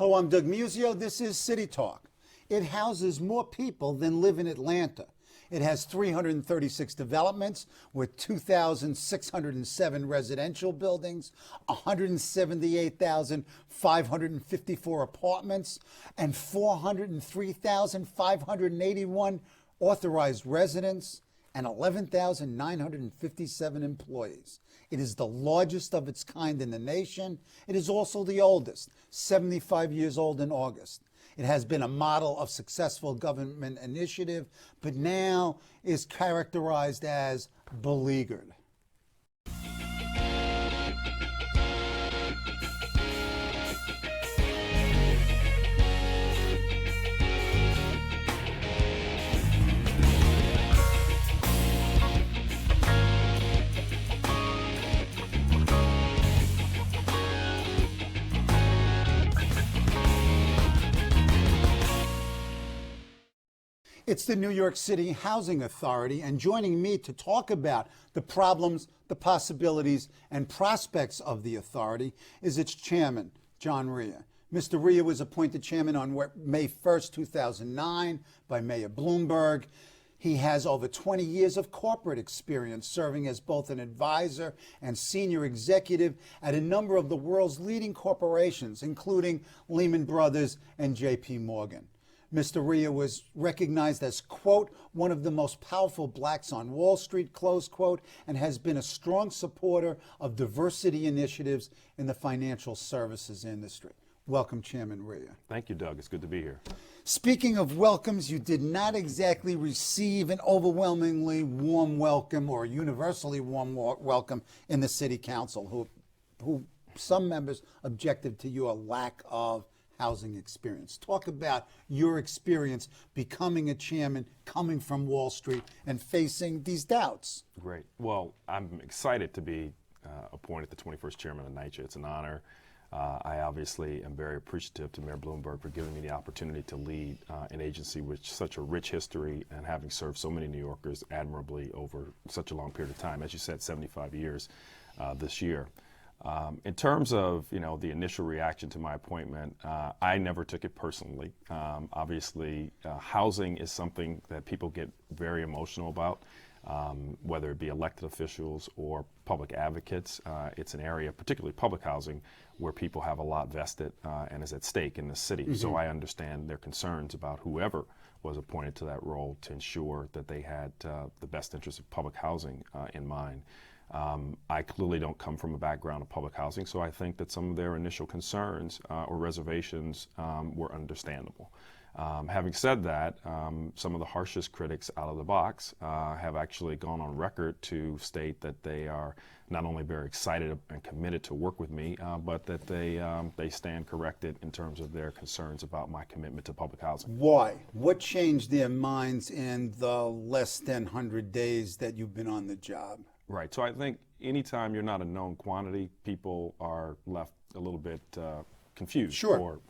Hello, I'm Doug Muzzio. This is City Talk. It houses more people than live in Atlanta. It has 336 developments with 2,607 residential buildings, 178,554 apartments, and 403,581 authorized residents, and 11,957 employees. It is the largest of its kind in the nation. It is also the oldest, 75 years old in August. It has been a model of successful government initiative, but now is characterized as beleaguered. It's the New York City Housing Authority, and joining me to talk about the problems, the possibilities, and prospects of the authority is its chairman, John Rhea. Mr. Rhea was appointed chairman on May 1st, 2009 by Mayor Bloomberg. He has over 20 years of corporate experience serving as both an advisor and senior executive at a number of the world's leading corporations, including Lehman Brothers and J.P. Morgan. Mr. Rhea was recognized as, quote, one of the most powerful blacks on Wall Street, close quote, and has been a strong supporter of diversity initiatives in the financial services industry. Welcome, Chairman Rhea. Thank you, Doug. It's good to be here. Speaking of welcomes, you did not exactly receive an overwhelmingly warm welcome or a universally warm welcome in the City Council, who some members objected to your lack of housing experience. Talk about your experience becoming a chairman, coming from Wall Street, and facing these doubts. Great. Well, I'm excited to be appointed the 21st chairman of NYCHA. It's an honor. I obviously am very appreciative to Mayor Bloomberg for giving me the opportunity to lead an agency with such a rich history and having served so many New Yorkers admirably over such a long period of time. As you said, 75 years this year. In terms of, the initial reaction to my appointment, I never took it personally. Obviously, housing is something that people get very emotional about, whether it be elected officials or public advocates. It's an area, particularly public housing, where people have a lot vested and is at stake in the city. Mm-hmm. So I understand their concerns about whoever was appointed to that role to ensure that they had the best interests of public housing in mind. I clearly don't come from a background of public housing, so I think that some of their initial concerns or reservations were understandable. Having said that, some of the harshest critics out of the box have actually gone on record to state that they are not only very excited and committed to work with me, but that they stand corrected in terms of their concerns about my commitment to public housing. Why? What changed their minds in the less than 100 days that you've been on the job? Right. So I think anytime you're not a known quantity, people are left a little bit confused. Sure. Or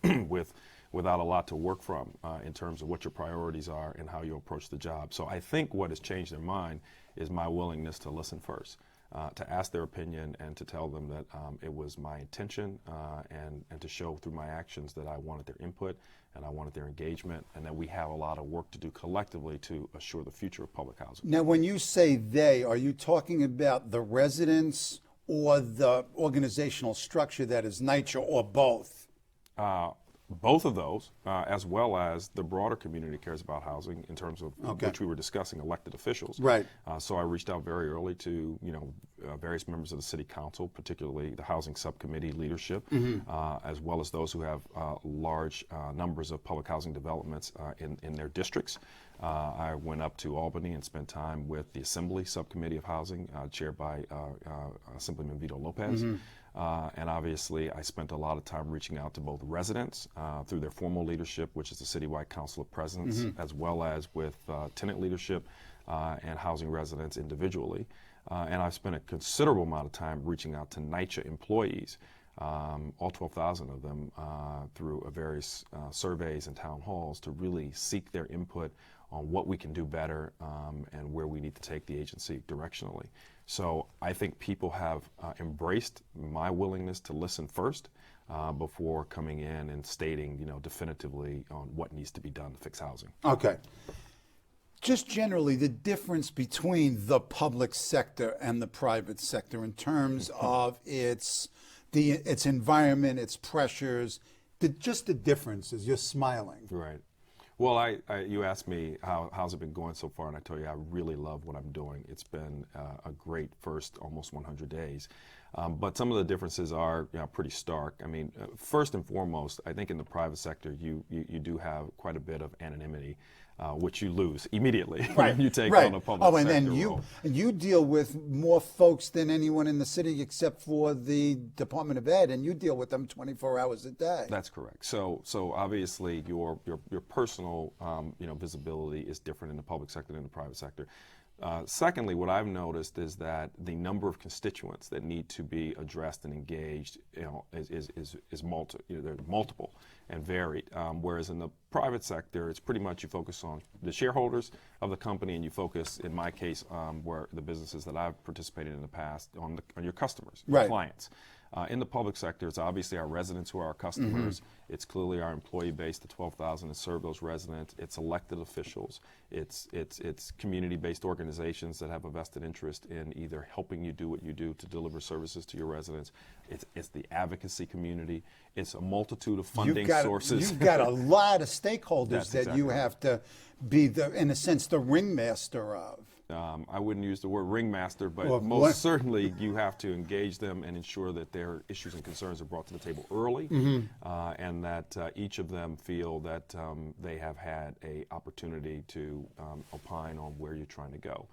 without a lot to work from in terms of what your priorities are and how you approach the job. So I think what has changed their mind is my willingness to listen first, to ask their opinion and to tell them that it was my intention and to show through my actions that I wanted their input and I wanted their engagement, and that we have a lot of work to do collectively to assure the future of public housing. Now, when you say they, are you talking about the residents or the organizational structure that is NYCHA, or both? Both of those, as well as the broader community cares about housing in terms of which we were discussing, elected officials. Right. So I reached out very early to various members of the City Council, particularly the Housing Subcommittee leadership, as well as those who have large numbers of public housing developments in their districts. I went up to Albany and spent time with the Assembly Subcommittee of Housing, chaired by Assemblyman Vito Lopez. And obviously, I spent a lot of time reaching out to both residents through their formal leadership, which is the Citywide Council of Presidents, as well as with tenant leadership and housing residents individually. And I've spent a considerable amount of time reaching out to NYCHA employees, all 12,000 of them, through various surveys and town halls to really seek their input on what we can do better and where we need to take the agency directionally. So I think people have embraced my willingness to listen first, before coming in and stating, definitively on what needs to be done to fix housing. Okay. Just generally, the difference between the public sector and the private sector in terms of its environment, its pressures, just the differences. You're smiling. Right. Well, you asked me how's it been going so far, and I tell you I really love what I'm doing. It's been a great first almost 100 days. But some of the differences are pretty stark. I mean, first and foremost, I think in the private sector, you do have quite a bit of anonymity, which you lose immediately when you take on a public sector and role. you deal with more folks than anyone in the city except for the Department of Ed, and you deal with them 24 hours a day. That's correct. So obviously your personal visibility is different in the public sector than the private sector. Secondly, what I've noticed is that the number of constituents that need to be addressed and engaged, is multiple and varied. Whereas in the private sector, it's pretty much you focus on the shareholders of the company, and you focus, in my case, where the businesses that I've participated in the past, on your customers, your clients. In the public sector, it's obviously our residents who are our customers. It's clearly our employee base, the 12,000 that serve those residents. It's elected officials. It's community-based organizations that have a vested interest in either helping you do what you do to deliver services to your residents. It's the advocacy community. It's a multitude of funding sources. You've got a lot of stakeholders That's that exactly you have to be, in a sense, the ringmaster of. I wouldn't use the word ringmaster, but most certainly you have to engage them and ensure that their issues and concerns are brought to the table early, and that each of them feel that they have had an opportunity to opine on where you're trying to go.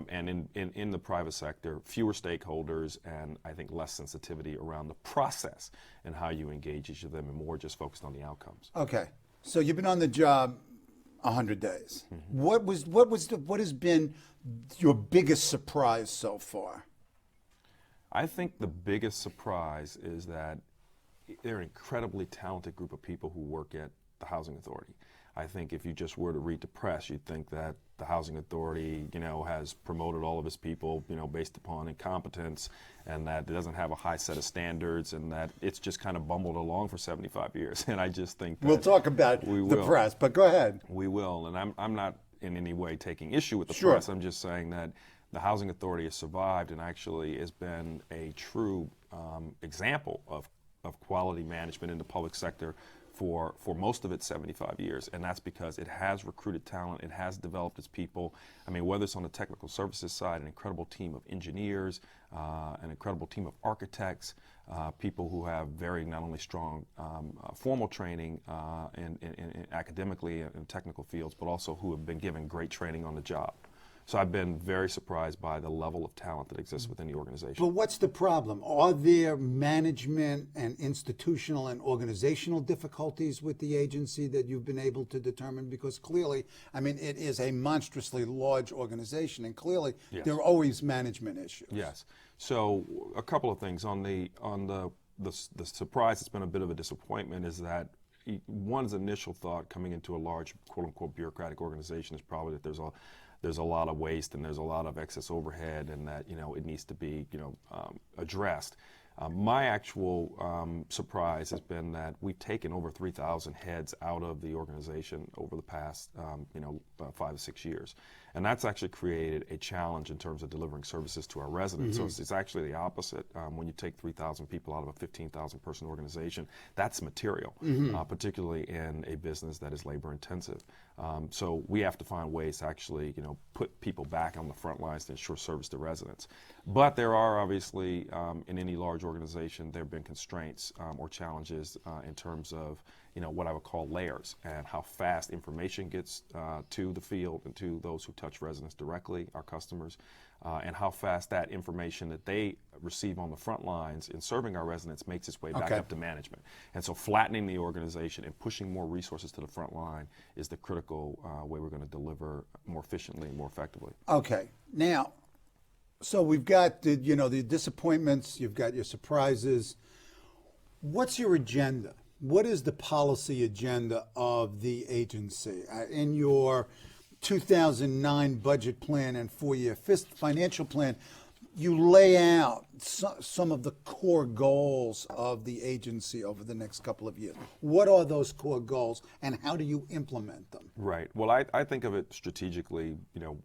And in the private sector, fewer stakeholders and I think less sensitivity around the process and how you engage each of them, and more just focused on the outcomes. Okay, so you've been on the job 100 days. What has been your biggest surprise so far? I think the biggest surprise is that they're an incredibly talented group of people who work at the Housing Authority. I think if you just were to read the press, you'd think that the Housing Authority, has promoted all of its people, based upon incompetence, and that it doesn't have a high set of standards, and that it's just kind of bumbled along for 75 years. And I just think that we'll talk about the press, but go ahead. We will, and I'm not in any way taking issue with the Sure. press. I'm just saying that the Housing Authority has survived and actually has been a true example of quality management in the public sector for most of its 75 years, and that's because it has recruited talent, it has developed its people. I mean, whether it's on the technical services side, an incredible team of engineers, an incredible team of architects, people who have very not only strong formal training in academically and technical fields, but also who have been given great training on the job. So I've been very surprised by the level of talent that exists within the organization. But what's the problem? Are there management and institutional and organizational difficulties with the agency that you've been able to determine? Because clearly, I mean, it is a monstrously large organization, and clearly there are always management issues. Yes. So a couple of things. On the surprise, it's been a bit of a disappointment, is that one's initial thought coming into a large, quote-unquote, bureaucratic organization is probably that there's a lot of waste and there's a lot of excess overhead, and that it needs to be addressed. My actual surprise has been that we've taken over 3,000 heads out of the organization over the past 5 to 6 years, and that's actually created a challenge in terms of delivering services to our residents. So it's actually the opposite. When you take 3,000 people out of a 15,000 person organization, that's material, particularly in a business that is labor intensive. So we have to find ways to actually put people back on the front lines to ensure service to residents. But there are obviously in any large organization, there have been constraints or challenges in terms of what I would call layers, and how fast information gets to the field and to those who touch residents directly, our customers, and how fast that information that they receive on the front lines in serving our residents makes its way back up to management. And so flattening the organization and pushing more resources to the front line is the critical way we're going to deliver more efficiently and more effectively. Okay. Now, so we've got the disappointments, you've got your surprises. What's your agenda? What is the policy agenda of the agency? In your 2009 budget plan and 4-year financial plan, you lay out some of the core goals of the agency over the next couple of years. What are those core goals, and how do you implement them? Right. Well, I think of it strategically,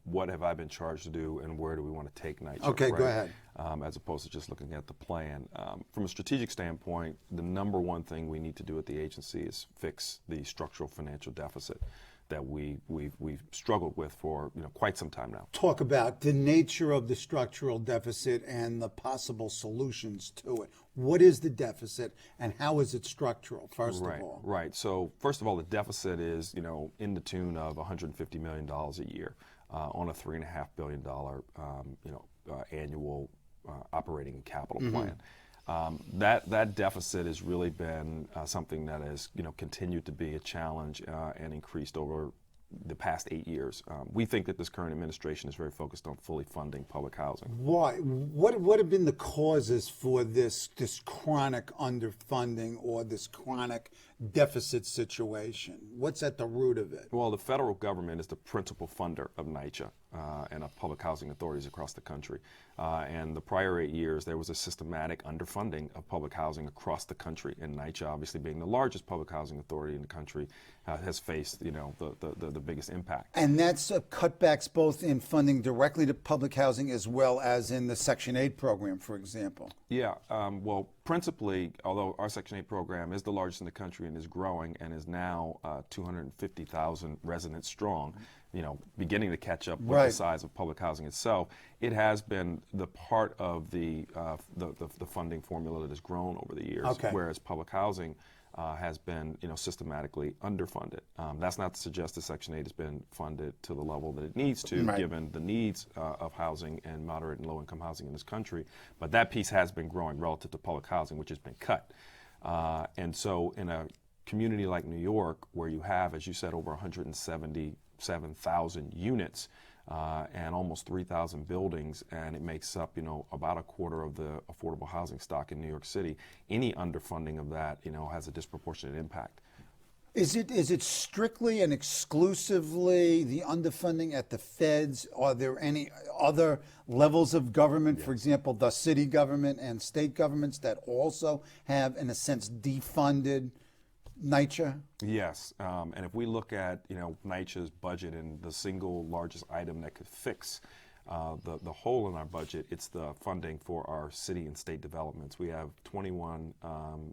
what have I been charged to do and where do we want to take NYCHA? Okay, right? go ahead. As opposed to just looking at the plan. From a strategic standpoint, the number one thing we need to do at the agency is fix the structural financial deficit that we've struggled with for quite some time now. Talk about the nature of the structural deficit and the possible solutions to it. What is the deficit and how is it structural, first of all? Right. So first of all, the deficit is in the tune of $150 million a year on a $3.5 billion annual operating and capital plan. That deficit has really been something that has continued to be a challenge and increased over the past 8 years. We think that this current administration is very focused on fully funding public housing. Why? What have been the causes for this chronic underfunding or this chronic deficit situation? What's at the root of it? Well, the federal government is the principal funder of NYCHA and of public housing authorities across the country. And the prior 8 years, there was a systematic underfunding of public housing across the country. And NYCHA, obviously being the largest public housing authority in the country, has faced the biggest impact. And that's cutbacks both in funding directly to public housing as well as in the Section 8 program, for example. Yeah, well, principally, although our Section 8 program is the largest in the country and is growing and is now 250,000 residents strong, beginning to catch up with the size of public housing itself, it has been the part of the funding formula that has grown over the years, whereas public housing has been systematically underfunded. That's not to suggest that Section 8 has been funded to the level that it needs to, given the needs of housing and moderate and low-income housing in this country, but that piece has been growing relative to public housing, which has been cut. And so in a community like New York, where you have, as you said, over 177,000 units and almost 3,000 buildings, and it makes up, about a quarter of the affordable housing stock in New York City, any underfunding of that, has a disproportionate impact. Is it strictly and exclusively the underfunding at the feds? Are there any other levels of government, for example, the city government and state governments, that also have, in a sense, defunded NYCHA? Yes, and if we look at NYCHA's budget and the single largest item that could fix the hole in our budget, it's the funding for our city and state developments. We have 21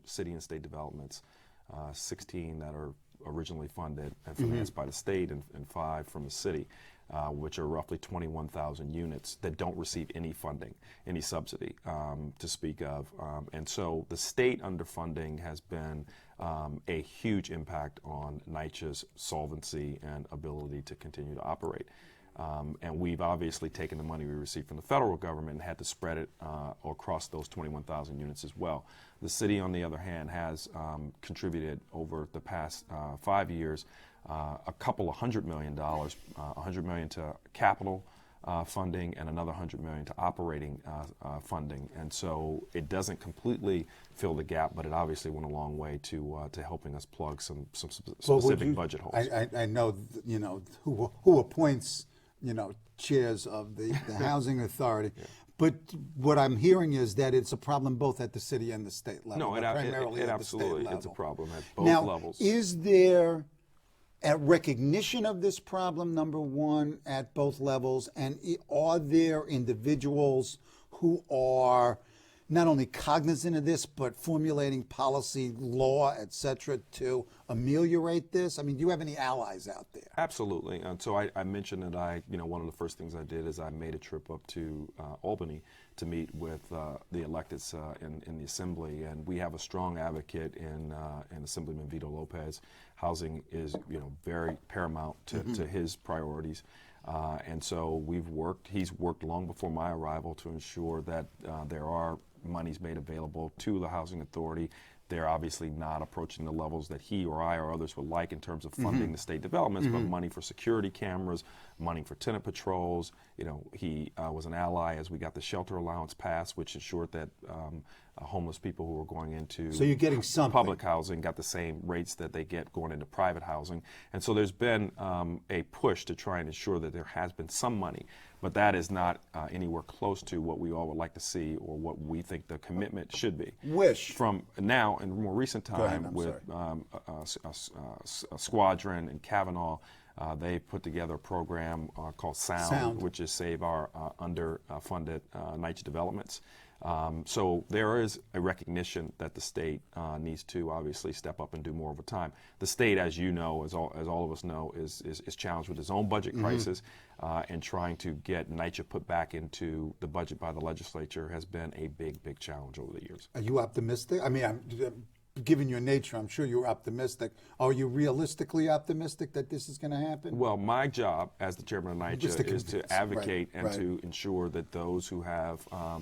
city and state developments, 16 that are originally funded and financed by the state and 5 from the city, which are roughly 21,000 units that don't receive any funding, any subsidy to speak of. And so the state underfunding has been a huge impact on NYCHA's solvency and ability to continue to operate. And we've obviously taken the money we received from the federal government and had to spread it across those 21,000 units as well. The city, on the other hand, has contributed over the past 5 years a couple of $100 million, $100 million to capital funding and another $100 million to operating funding. And so it doesn't completely fill the gap, but it obviously went a long way to helping us plug some specific budget holes. I know, who appoints, chairs of the housing authority. But what I'm hearing is that it's a problem both at the city and the state level. No, it absolutely is a problem at both levels. Is there a recognition of this problem, number one, at both levels, and are there individuals who are not only cognizant of this, but formulating policy, law, et cetera, to ameliorate this? I mean, do you have any allies out there? Absolutely. And so I mentioned that one of the first things I did is I made a trip up to Albany to meet with the electeds in the Assembly, and we have a strong advocate in Assemblyman Vito Lopez. Housing is, very paramount to his priorities. And so he's worked long before my arrival to ensure that there are monies made available to the Housing Authority. They're obviously not approaching the levels that he or I or others would like in terms of funding the state developments, but money for security cameras, money for tenant patrols. He was an ally as we got the shelter allowance passed, which ensured that homeless people who were going into so you're getting public housing got the same rates that they get going into private housing. And so there's been a push to try and ensure that there has been some money but that is not anywhere close to what we all would like to see or what we think the commitment should be. Wish. From now in more recent time with Squadron and Kavanaugh, they put together a program called Sound, which is Save Our Underfunded NYCHA Developments. So there is a recognition that the state needs to obviously step up and do more over time. The state, as you know, as all of us know, is challenged with its own budget crisis, and trying to get NYCHA put back into the budget by the legislature has been a big challenge over the years. Are you optimistic? I mean, given your nature, I'm sure you're optimistic. Are you realistically optimistic that this is going to happen? Well, my job as the chairman of NYCHA is to advocate and to ensure that those who have a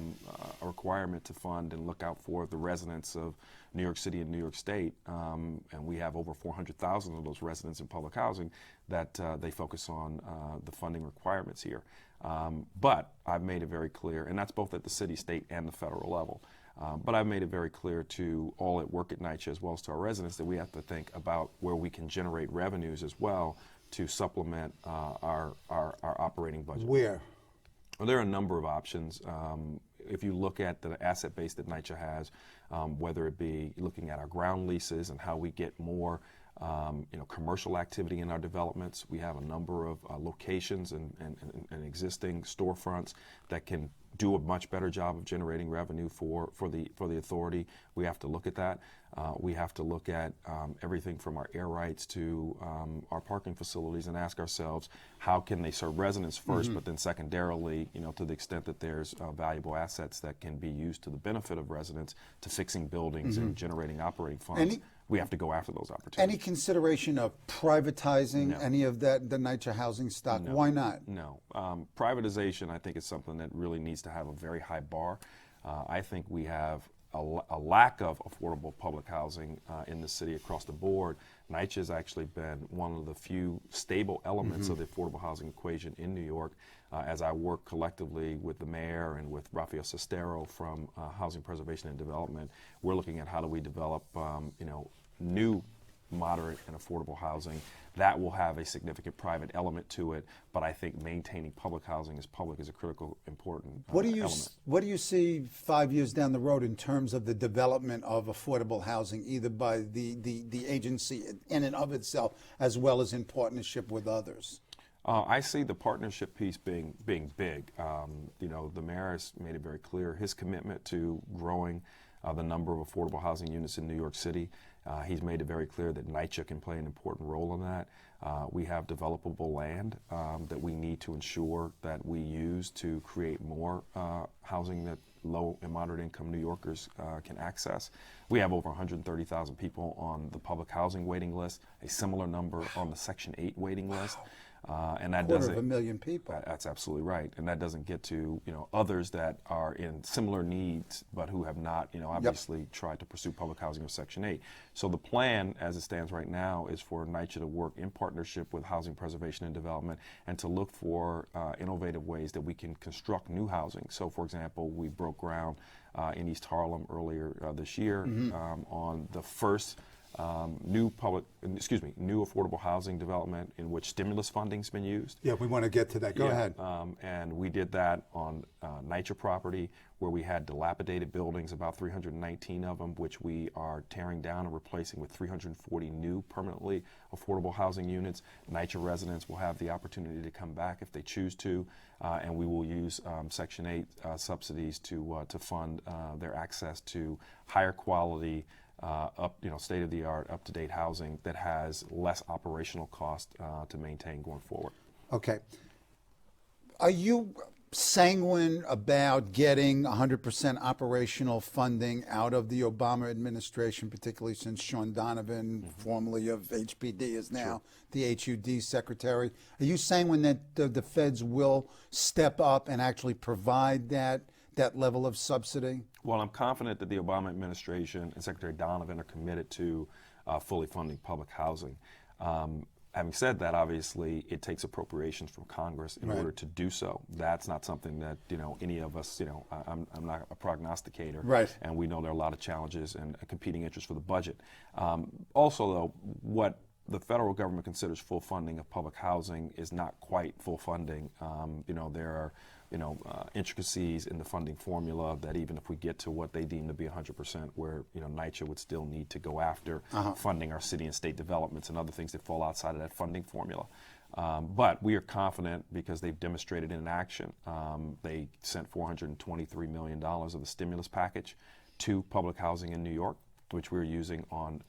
requirement to fund and look out for the residents of New York City and New York State, and we have over 400,000 of those residents in public housing, that they focus on the funding requirements here. But I've made it very clear, and that's both at the city, state, and the federal level, but I've made it very clear to all at work at NYCHA as well as to our residents that we have to think about where we can generate revenues as well to supplement our operating budget. Where? Well, there are a number of options. If you look at the asset base that NYCHA has, whether it be looking at our ground leases and how we get more commercial activity in our developments. We have a number of locations and existing storefronts that can do a much better job of generating revenue for the authority. We have to look at that. We have to look at everything from our air rights to our parking facilities and ask ourselves, how can they serve residents first, but then secondarily, to the extent that there's valuable assets that can be used to the benefit of residents, to fixing buildings and generating operating funds. We have to go after those opportunities. Any consideration of privatizing any of the NYCHA housing stock? No. Why not? No. Privatization, I think, is something that really needs to have a very high bar. I think we have a lack of affordable public housing in the city across the board. NYCHA has actually been one of the few stable elements of the affordable housing equation in New York. As I work collectively with the mayor and with Rafael Sestero from Housing Preservation and Development, we're looking at how do we develop new moderate and affordable housing that will have a significant private element to it, but I think maintaining public housing as public is a critical, important element. What do you see 5 years down the road in terms of the development of affordable housing, either by the agency in and of itself, as well as in partnership with others? I see the partnership piece being big. The mayor has made it very clear his commitment to growing the number of affordable housing units in New York City. He's made it very clear that NYCHA can play an important role in that. We have developable land that we need to ensure that we use to create more housing that low and moderate income New Yorkers can access. We have over 130,000 people on the public housing waiting list, a similar number on the Section 8 waiting list. And that Quarter of a million people. That's absolutely right, and that doesn't get to others that are in similar needs, but who have not obviously tried to pursue public housing or Section 8. So the plan, as it stands right now, is for NYCHA to work in partnership with Housing Preservation and Development, and to look for innovative ways that we can construct new housing. So, for example, we broke ground in East Harlem earlier this year on the first new affordable housing development in which stimulus funding's been used. Yeah, we want to get to that. Go ahead. And we did that on NYCHA property, where we had dilapidated buildings, about 319 of them, which we are tearing down and replacing with 340 new permanently affordable housing units. NYCHA residents will have the opportunity to come back if they choose to, and we will use Section 8 subsidies to fund their access to higher quality, state-of-the-art, up-to-date housing that has less operational cost to maintain going forward. Okay. Are you sanguine about getting 100% operational funding out of the Obama administration, particularly since Sean Donovan, formerly of HPD, is now the HUD secretary? Are you sanguine that the feds will step up and actually provide that level of subsidy? Well, I'm confident that the Obama administration and Secretary Donovan are committed to fully funding public housing. Having said that, obviously, it takes appropriations from Congress in order to do so. That's not something that any of us. I'm not a prognosticator, and we know there are a lot of challenges and competing interests for the budget. Also, though, what the federal government considers full funding of public housing is not quite full funding. There are intricacies in the funding formula that even if we get to what they deem to be 100%, where NYCHA would still need to go after funding our city and state developments and other things that fall outside of that funding formula. But we are confident because they've demonstrated in action. They sent $423 million of the stimulus package to public housing in New York, which we're using on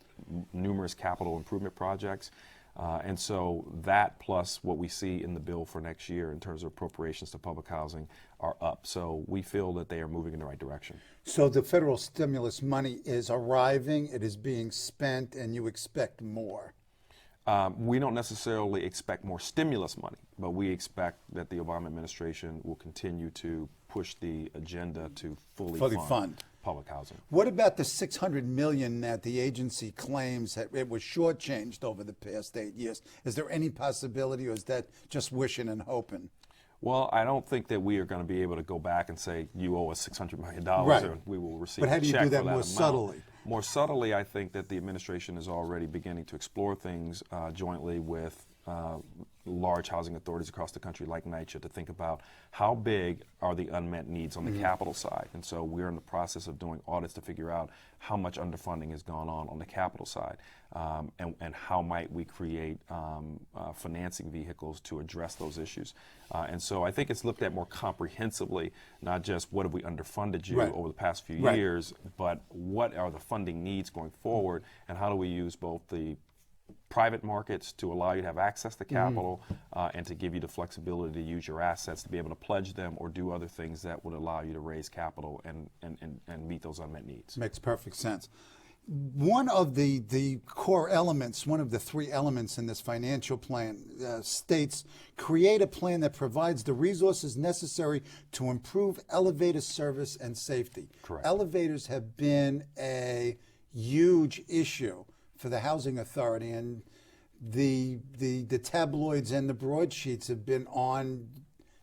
numerous capital improvement projects. And so that plus what we see in the bill for next year in terms of appropriations to public housing are up. So we feel that they are moving in the right direction. So the federal stimulus money is arriving, it is being spent, and you expect more. We don't necessarily expect more stimulus money, but we expect that the Obama administration will continue to push the agenda to fully fund public housing. What about the $600 million that the agency claims that it was shortchanged over the past 8 years? Is there any possibility, or is that just wishing and hoping? Well, I don't think that we are going to be able to go back and say, you owe us $600 million, right, and we will receive but how a do you check do that for that more amount. subtly? More subtly, I think that the administration is already beginning to explore things jointly with large housing authorities across the country like NYCHA to think about how big are the unmet needs on the capital side. And so we're in the process of doing audits to figure out how much underfunding has gone on the capital side, and how might we create financing vehicles to address those issues. And so I think it's looked at more comprehensively, not just what have we underfunded you over the past few years, but what are the funding needs going forward, and how do we use both the private markets to allow you to have access to capital and to give you the flexibility to use your assets to be able to pledge them or do other things that would allow you to raise capital and meet those unmet needs. Makes perfect sense. One of the core elements, one of the three elements in this financial plan states, create a plan that provides the resources necessary to improve elevator service and safety. Correct. Elevators have been a huge issue for the Housing Authority, and the tabloids and the broadsheets have been on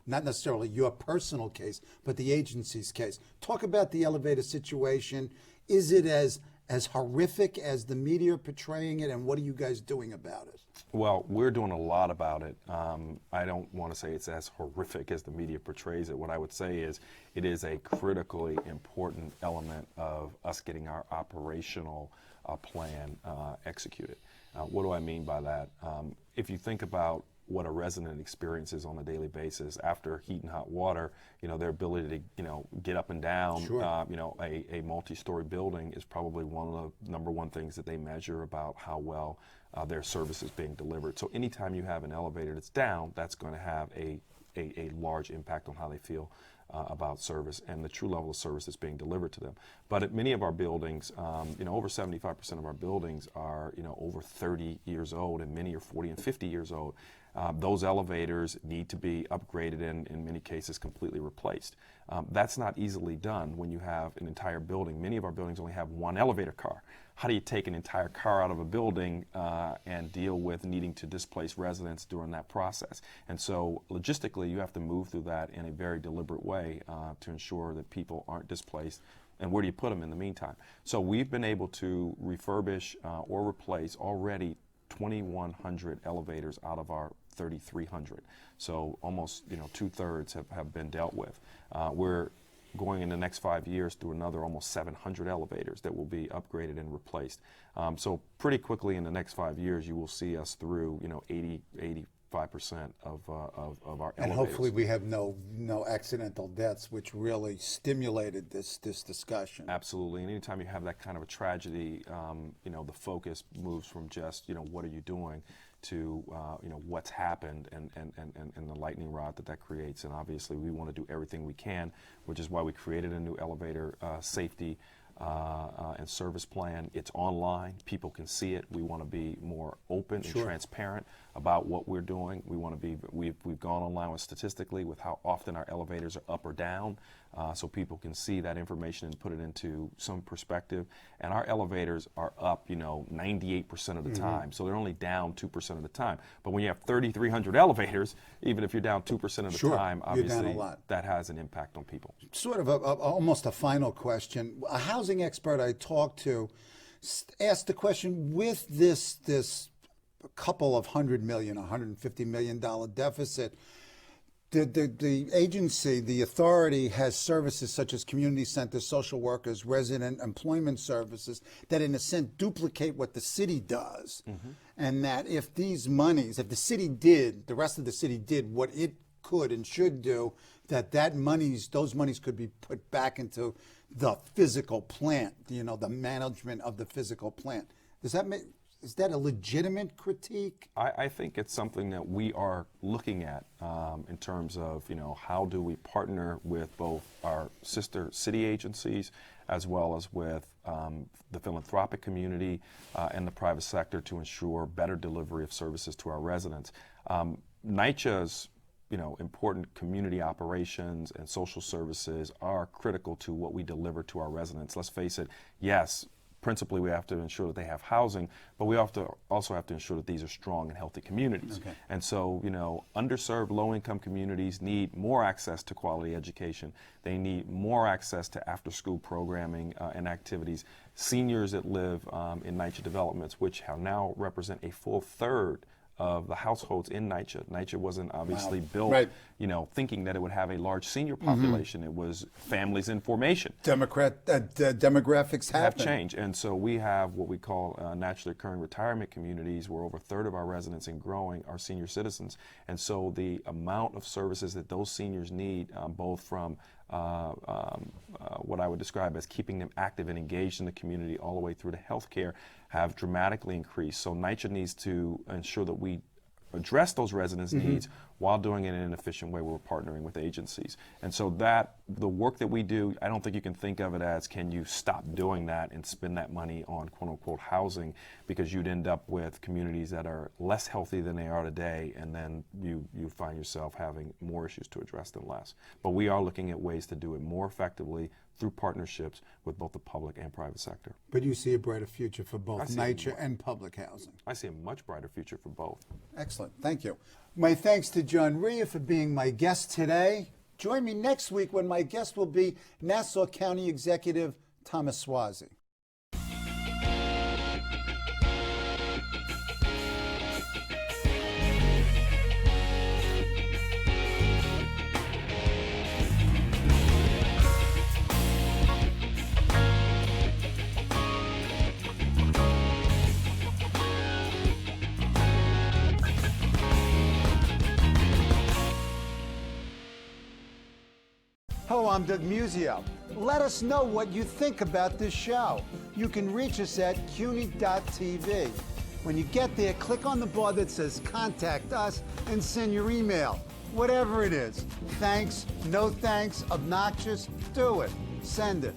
not necessarily your personal case, but the agency's case. Talk about the elevator situation. Is it as horrific as the media are portraying it, and what are you guys doing about it? Well, we're doing a lot about it. I don't want to say it's as horrific as the media portrays it. What I would say is it is a critically important element of us getting our operational plan executed. What do I mean by that? If you think about what a resident experiences on a daily basis after heat and hot water, their ability to, get up and down, sure. A multi-story building is probably one of the number one things that they measure about how well their service is being delivered. So anytime you have an elevator that's down, that's going to have a large impact on how they feel about service and the true level of service that's being delivered to them. But at many of our buildings, over 75% of our buildings are, over 30 years old, and many are 40 and 50 years old. Those elevators need to be upgraded and in many cases completely replaced. That's not easily done when you have an entire building. Many of our buildings only have one elevator car. How do you take an entire car out of a building and deal with needing to displace residents during that process? And so logistically, you have to move through that in a very deliberate way to ensure that people aren't displaced. And where do you put them in the meantime? So we've been able to refurbish or replace already 2,100 elevators out of our 3,300. So almost 2/3 have been dealt with. We're going in the next 5 years through another almost 700 elevators that will be upgraded and replaced. So pretty quickly in the next 5 years, you will see us through 85% of our elevators. And hopefully we have no accidental deaths, which really stimulated this discussion. Absolutely. And anytime you have that kind of a tragedy, the focus moves from just, what are you doing to, what's happened and the lightning rod that creates. And obviously we want to do everything we can, which is why we created a new elevator safety and service plan. It's online. People can see it. We want to be more open and transparent about what we're doing. We want to be. We've gone online with statistically with how often our elevators are up or down, so people can see that information and put it into some perspective. And our elevators are up, 98% of the time. So they're only down 2% of the time. But when you have 3,300 elevators, even if you're down 2% of the time, obviously that has an impact on people. Sort of almost a final question. A housing expert I talked to asked the question, with this couple of $100 million, $150 million deficit. The agency, the authority, has services such as community centers, social workers, resident employment services that in a sense duplicate what the city does. And that if these monies, if the city did, the rest of the city did what it could and should do, those monies could be put back into the physical plant, the management of the physical plant. Is that a legitimate critique? I think it's something that we are looking at in terms of, how do we partner with both our sister city agencies as well as with the philanthropic community and the private sector to ensure better delivery of services to our residents. NYCHA's important community operations and social services are critical to what we deliver to our residents. Let's face it, yes, principally we have to ensure that they have housing, but we also have to ensure that these are strong and healthy communities. Okay. And so, underserved low-income communities need more access to quality education. They need more access to after-school programming and activities. Seniors that live in NYCHA developments, which now represent a full third of the households in NYCHA. NYCHA wasn't obviously built, Right. Thinking that it would have a large senior population. It was families in formation. Demographics Have changed, and so we have what we call naturally occurring retirement communities, where over a third of our residents and growing are senior citizens. And so the amount of services that those seniors need, both from what I would describe as keeping them active and engaged in the community all the way through to healthcare, have dramatically increased. So NYCHA needs to ensure that we address those residents' needs while doing it in an efficient way. We're partnering with agencies. And so the work that we do, I don't think you can think of it as, can you stop doing that and spend that money on quote unquote housing, because you'd end up with communities that are less healthy than they are today, and then you find yourself having more issues to address than less. But we are looking at ways to do it more effectively through partnerships with both the public and private sector. But you see a brighter future for both NYCHA and public housing. I see a much brighter future for both. Excellent. Thank you. My thanks to John Rhea for being my guest today. Join me next week when my guest will be Nassau County Executive Thomas Suozzi. Hello, I'm Doug Muzzio. Let us know what you think about this show. You can reach us at CUNY.TV. When you get there, click on the bar that says Contact Us and send your email. Whatever it is. Thanks, no thanks, obnoxious, do it. Send it.